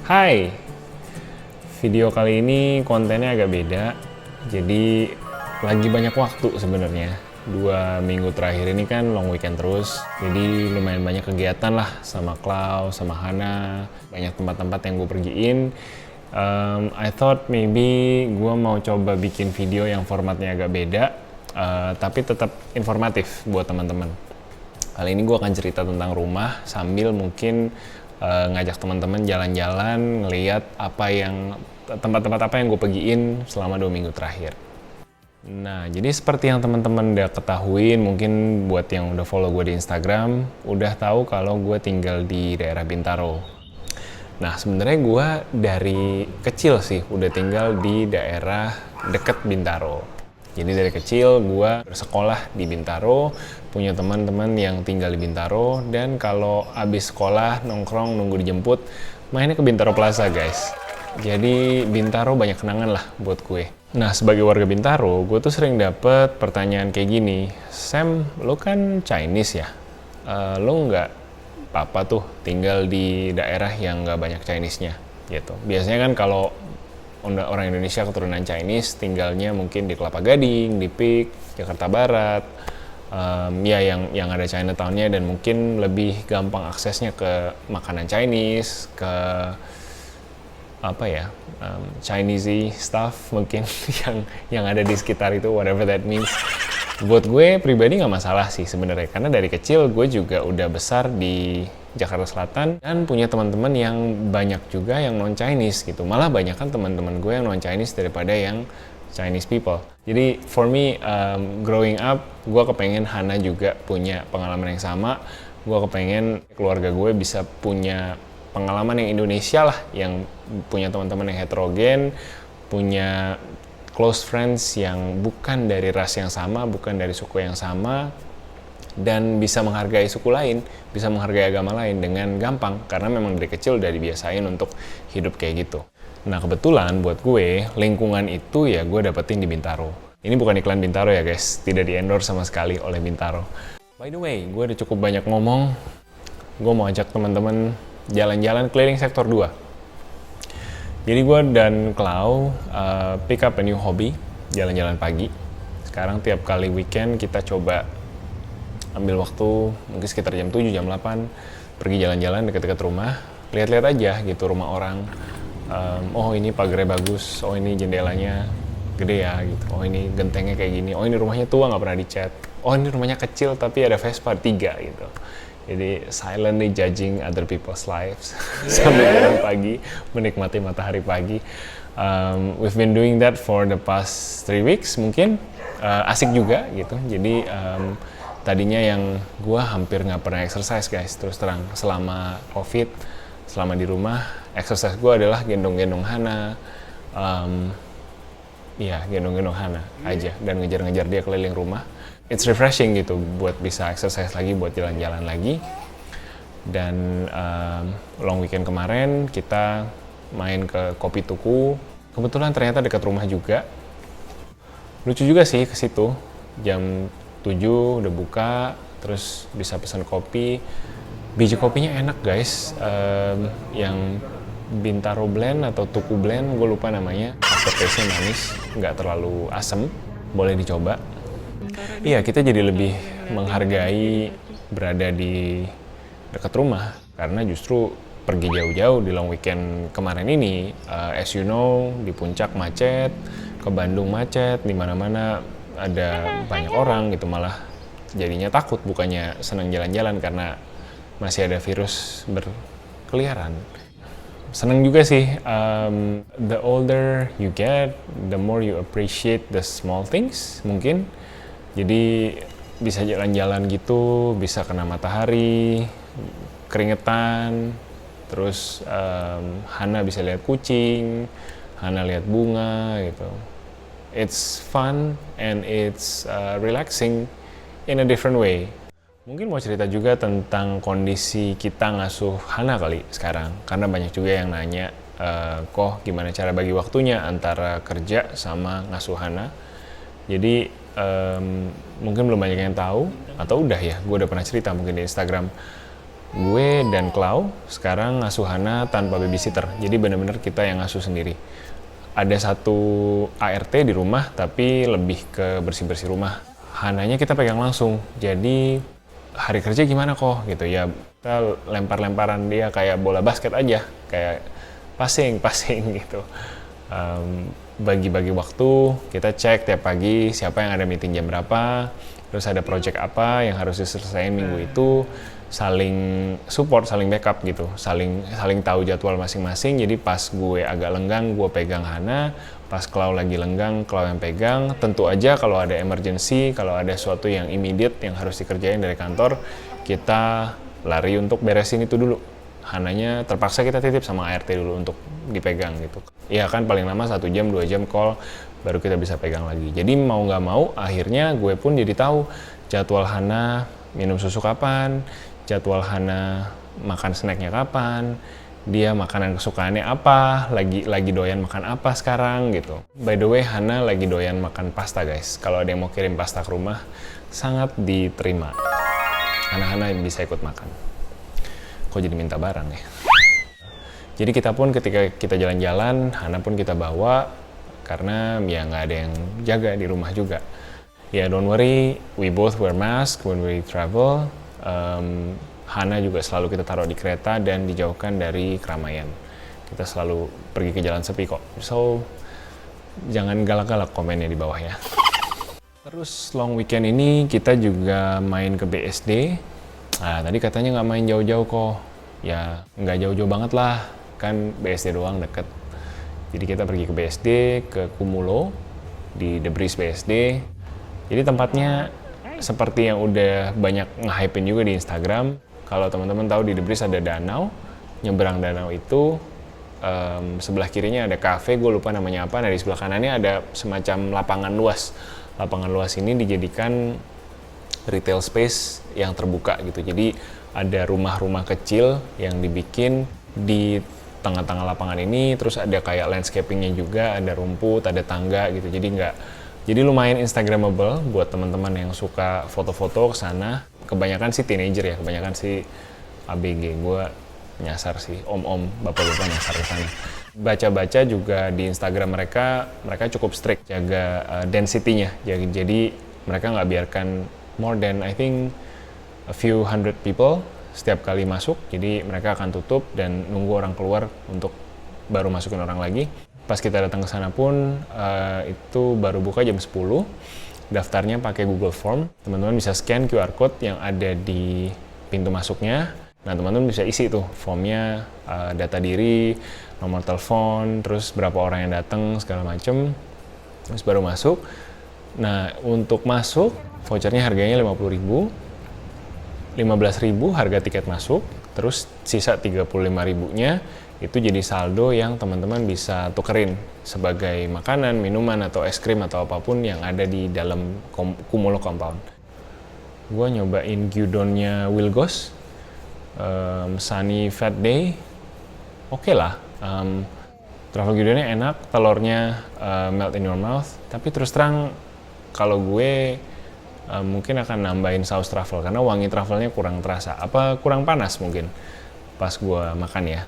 Hai, video kali ini kontennya agak beda. Jadi lagi banyak waktu sebenarnya. 2 minggu terakhir ini kan long weekend terus. Jadi lumayan banyak kegiatan lah sama Klaus, sama Hana. Banyak tempat-tempat yang gue pergiin. I thought maybe gue mau coba bikin video yang formatnya agak beda. Tapi tetap informatif buat teman-teman. Kali ini gue akan cerita tentang rumah sambil mungkin ngajak teman-teman jalan-jalan, ngeliat tempat-tempat apa yang gue pergiin selama 2 minggu terakhir. Nah, jadi seperti yang teman-teman udah ketahuin, mungkin buat yang udah follow gue di Instagram, udah tahu kalau gue tinggal di daerah Bintaro. Nah, sebenarnya gue dari kecil sih udah tinggal di daerah deket Bintaro. Jadi dari kecil gue bersekolah di Bintaro, punya teman-teman yang tinggal di Bintaro, dan kalau abis sekolah nongkrong nunggu dijemput, mainnya ke Bintaro Plaza guys. Jadi Bintaro banyak kenangan lah buat gue. Nah, sebagai warga Bintaro, gue tuh sering dapet pertanyaan kayak gini, Sam, lo kan Chinese ya? Lo nggak apa-apa tuh tinggal di daerah yang nggak banyak Chinese-nya gitu. Biasanya kan kalau orang Indonesia keturunan Chinese tinggalnya mungkin di Kelapa Gading, di Pik, Jakarta Barat, ya yang ada Chinatown-nya dan mungkin lebih gampang aksesnya ke makanan Chinese, ke Chinese-y stuff mungkin yang ada di sekitar itu, whatever that means. Buat gue pribadi nggak masalah sih sebenarnya, karena dari kecil gue juga udah besar di Jakarta Selatan dan punya teman-teman yang banyak juga yang non-Chinese gitu. Malah banyak kan teman-teman gue yang non-Chinese daripada yang Chinese people. Jadi for me, growing up, gue kepengen Hana juga punya pengalaman yang sama. Gue kepengen keluarga gue bisa punya pengalaman yang Indonesia lah, yang punya teman-teman yang heterogen, punya close friends yang bukan dari ras yang sama, bukan dari suku yang sama, dan bisa menghargai suku lain, bisa menghargai agama lain dengan gampang, karena memang dari kecil udah dibiasain untuk hidup kayak gitu. Nah, kebetulan buat gue, lingkungan itu ya gue dapetin di Bintaro. Ini bukan iklan Bintaro ya guys, tidak di-endorse sama sekali oleh Bintaro. By the way, gue udah cukup banyak ngomong, gue mau ajak teman-teman jalan-jalan keliling sektor 2. Jadi gue dan Klau pick up a new hobby, jalan-jalan pagi. Sekarang tiap kali weekend kita coba ambil waktu mungkin sekitar jam 7, jam 8, pergi jalan-jalan dekat-dekat rumah, lihat-lihat aja gitu rumah orang. Oh ini pagarnya bagus, oh ini jendelanya gede ya gitu, oh ini gentengnya kayak gini, oh ini rumahnya tua nggak pernah dicat, oh ini rumahnya kecil tapi ada Vespa 3 gitu. Jadi silently judging other people's lives sambil jalan pagi, menikmati matahari pagi. We've been doing that for the past 3 weeks mungkin, asik juga gitu. Jadi tadinya yang gue hampir nggak pernah exercise guys, terus terang selama COVID, selama di rumah, exercise gue adalah gendong-gendong Hana, gendong-gendong Hana aja dan ngejar-ngejar dia keliling rumah. It's refreshing gitu buat bisa exercise lagi, buat jalan-jalan lagi. Dan long weekend kemarin kita main ke Kopi Tuku. Kebetulan ternyata dekat rumah juga. Lucu juga sih ke situ. Jam 7 udah buka, terus bisa pesan kopi. Biji kopinya enak guys. Yang Bintaro Blend atau Tuku Blend, gue lupa namanya. Aftertaste-nya manis, nggak terlalu asem. Boleh dicoba. Iya, kita jadi lebih menghargai berada di dekat rumah, karena justru pergi jauh-jauh di long weekend kemarin ini, as you know, di Puncak macet, ke Bandung macet, di mana-mana ada banyak orang gitu, malah jadinya takut, bukannya senang jalan-jalan karena masih ada virus berkeliaran. Senang juga sih, the older you get, the more you appreciate the small things mungkin. Jadi bisa jalan-jalan gitu, bisa kena matahari, keringetan, terus Hana bisa lihat kucing, Hana lihat bunga gitu. It's fun and it's relaxing in a different way. Mungkin mau cerita juga tentang kondisi kita ngasuh Hana kali sekarang, karena banyak juga yang nanya, Koh gimana cara bagi waktunya antara kerja sama ngasuh Hana. Jadi mungkin belum banyak yang tahu, atau udah ya, gue udah pernah cerita mungkin di Instagram. Gue dan Klau sekarang ngasuh Hana tanpa babysitter, jadi benar-benar kita yang ngasuh sendiri. Ada satu ART di rumah, tapi lebih ke bersih-bersih rumah. Hananya kita pegang langsung, jadi hari kerja gimana kok gitu ya, kita lempar-lemparan dia kayak bola basket aja, kayak passing gitu. Bagi-bagi waktu, kita cek tiap pagi siapa yang ada meeting jam berapa, terus ada project apa yang harus diselesaikan minggu itu, saling support, saling backup gitu, saling tahu jadwal masing-masing. Jadi pas gue agak lenggang, gue pegang Hana, pas Klau lagi lenggang, Klau yang pegang. Tentu aja kalau ada emergency, kalau ada sesuatu yang immediate yang harus dikerjain dari kantor, kita lari untuk beresin itu dulu. Hananya terpaksa kita titip sama ART dulu untuk dipegang gitu. Iya kan, paling lama 1 jam 2 jam call baru kita bisa pegang lagi. Jadi mau nggak mau akhirnya gue pun jadi tahu jadwal Hana minum susu kapan, jadwal Hana makan snacknya kapan, dia makanan kesukaannya apa, lagi doyan makan apa sekarang gitu. By the way, Hana lagi doyan makan pasta guys. Kalau ada yang mau kirim pasta ke rumah, sangat diterima. Hana bisa ikut makan. Kok jadi minta barang ya? Jadi kita pun ketika kita jalan-jalan, Hana pun kita bawa, karena ya nggak ada yang jaga di rumah juga. Ya don't worry, we both wear mask when we travel. Hana juga selalu kita taruh di kereta dan dijauhkan dari keramaian. Kita selalu pergi ke jalan sepi kok. So, jangan galak-galak komennya di bawah ya. Terus long weekend ini kita juga main ke BSD. Nah, tadi katanya nggak main jauh-jauh kok. Ya, nggak jauh-jauh banget lah. Kan BSD doang deket. Jadi kita pergi ke BSD, ke Kumulo, di The Breeze BSD. Jadi tempatnya seperti yang udah banyak nge-hypein juga di Instagram. Kalau teman-teman tahu di The Breeze ada danau, nyeberang danau itu sebelah kirinya ada cafe, gue lupa namanya apa. Nah di sebelah kanannya ada semacam lapangan luas. Lapangan luas ini dijadikan retail space yang terbuka gitu. Jadi ada rumah-rumah kecil yang dibikin di tengah-tengah lapangan ini, terus ada kayak landscapingnya juga, ada rumput, ada tangga gitu. Jadi lumayan instagramable buat teman-teman yang suka foto-foto ke sana. Kebanyakan sih teenager ya, kebanyakan sih ABG. Gue nyasar sih, om-om, bapak-bapak nyasar ke sana. Baca-baca juga di Instagram mereka cukup strict jaga density-nya. Jadi mereka nggak biarkan more than I think a few hundred people setiap kali masuk. Jadi mereka akan tutup dan nunggu orang keluar untuk baru masukin orang lagi. Pas kita datang ke sana pun itu baru buka jam 10. Daftarnya pakai Google Form. Teman-teman bisa scan QR code yang ada di pintu masuknya. Nah, teman-teman bisa isi tuh formnya, data diri, nomor telepon, terus berapa orang yang datang, segala macem. Terus baru masuk. Nah, untuk masuk, vouchernya harganya 50.000. 15.000 harga tiket masuk, terus sisa 35.000-nya itu jadi saldo yang teman-teman bisa tukerin sebagai makanan, minuman, atau es krim, atau apapun yang ada di dalam Kumulo Compound. Gue nyobain gyudonnya Wilgos, Sunny Fat Day, oke lah. Truffle gyudonnya enak, telurnya melt in your mouth, tapi terus terang kalau gue mungkin akan nambahin saus truffle karena wangi truffle-nya kurang terasa. Apa kurang panas mungkin pas gue makan ya.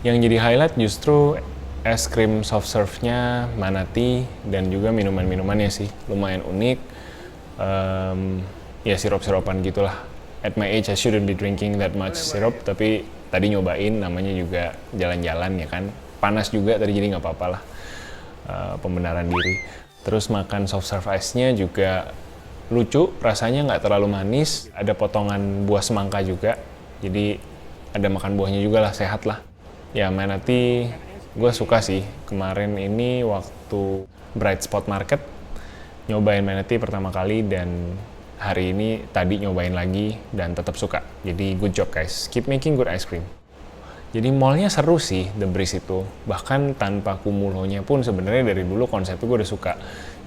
Yang jadi highlight justru es krim soft serve-nya, Manati, dan juga minuman-minumannya sih. Lumayan unik. Ya sirop-siropan gitulah. At my age I shouldn't be drinking that much syrup, tapi tadi nyobain, namanya juga jalan-jalan ya kan. Panas juga tadi jadi nggak apa-apa lah. Pembenaran diri. Terus makan soft serve ice-nya juga lucu, rasanya nggak terlalu manis, ada potongan buah semangka juga, jadi ada makan buahnya juga lah, sehat lah. Ya Manati gue suka sih, kemarin ini waktu Bright Spot Market nyobain Manati pertama kali, dan hari ini tadi nyobain lagi dan tetap suka. Jadi good job guys, keep making good ice cream. Jadi mallnya seru sih, The Breeze itu, bahkan tanpa Kumulonya pun sebenarnya dari dulu konsepnya gue udah suka,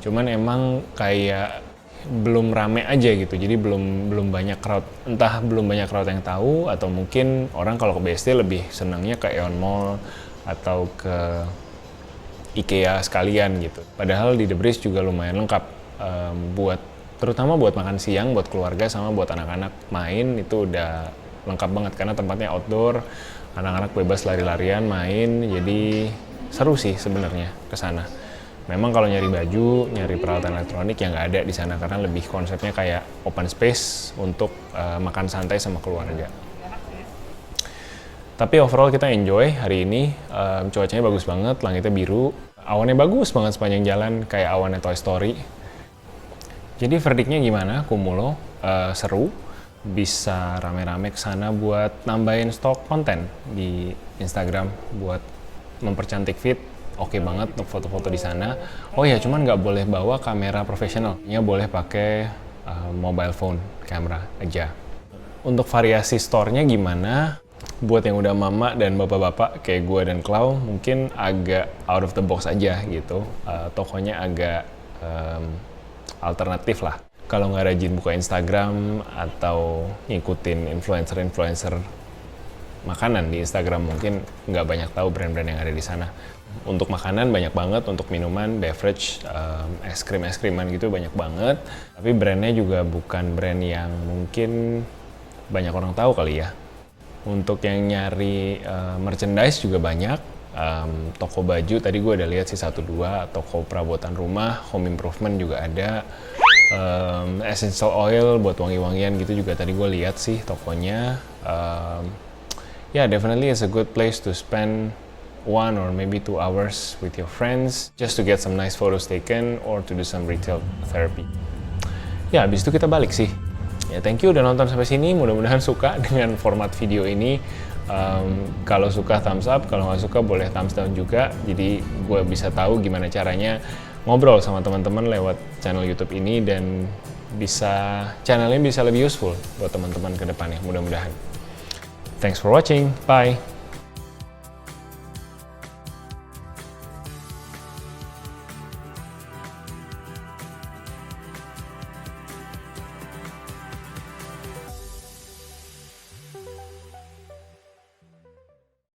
cuman emang kayak belum rame aja gitu, jadi belum banyak crowd, entah belum banyak crowd yang tahu, atau mungkin orang kalau ke BSD lebih senangnya ke Aeon Mall atau ke IKEA sekalian gitu. Padahal di The Breeze juga lumayan lengkap, terutama buat makan siang, buat keluarga sama buat anak-anak main itu udah lengkap banget karena tempatnya outdoor, anak-anak bebas lari-larian, main, jadi seru sih sebenarnya ke sana. Memang kalau nyari baju, nyari peralatan elektronik yang nggak ada di sana karena lebih konsepnya kayak open space untuk makan santai sama keluarga. Tapi overall kita enjoy hari ini, cuacanya bagus banget, langitnya biru, awannya bagus banget sepanjang jalan, kayak awannya Toy Story. Jadi verdiknya gimana, Kumulo? Seru, bisa rame-rame ke sana buat nambahin stok konten di Instagram buat mempercantik feed. Oke banget untuk foto-foto di sana. Oh ya, cuman nggak boleh bawa kamera profesional, ya boleh pakai mobile phone camera aja. Untuk variasi store-nya gimana? Buat yang udah mama dan bapak-bapak kayak gue dan Clau mungkin agak out of the box aja gitu. Tokonya agak alternatif lah. Kalau nggak rajin buka Instagram atau ngikutin influencer-influencer makanan di Instagram mungkin nggak banyak tahu brand-brand yang ada di sana. Untuk makanan banyak banget, untuk minuman, beverage, es krim-man gitu banyak banget. Tapi brandnya juga bukan brand yang mungkin banyak orang tahu kali ya. Untuk yang nyari merchandise juga banyak. Toko baju tadi gue udah lihat sih 1-2, toko perabotan rumah, home improvement juga ada. Essential oil buat wangi-wangian gitu juga tadi gue lihat sih tokonya. Yeah, definitely it's a good place to spend 1 or maybe 2 hours with your friends just to get some nice photos taken or to do some retail therapy. Ya, habis itu kita balik sih. Ya, thank you udah nonton sampai sini. Mudah-mudahan suka dengan format video ini. Kalau suka thumbs up, kalau nggak suka boleh thumbs down juga. Jadi gue bisa tahu gimana caranya ngobrol sama teman-teman lewat channel YouTube ini dan channelnya bisa lebih useful buat teman-teman ke depannya. Mudah-mudahan. Thanks for watching. Bye.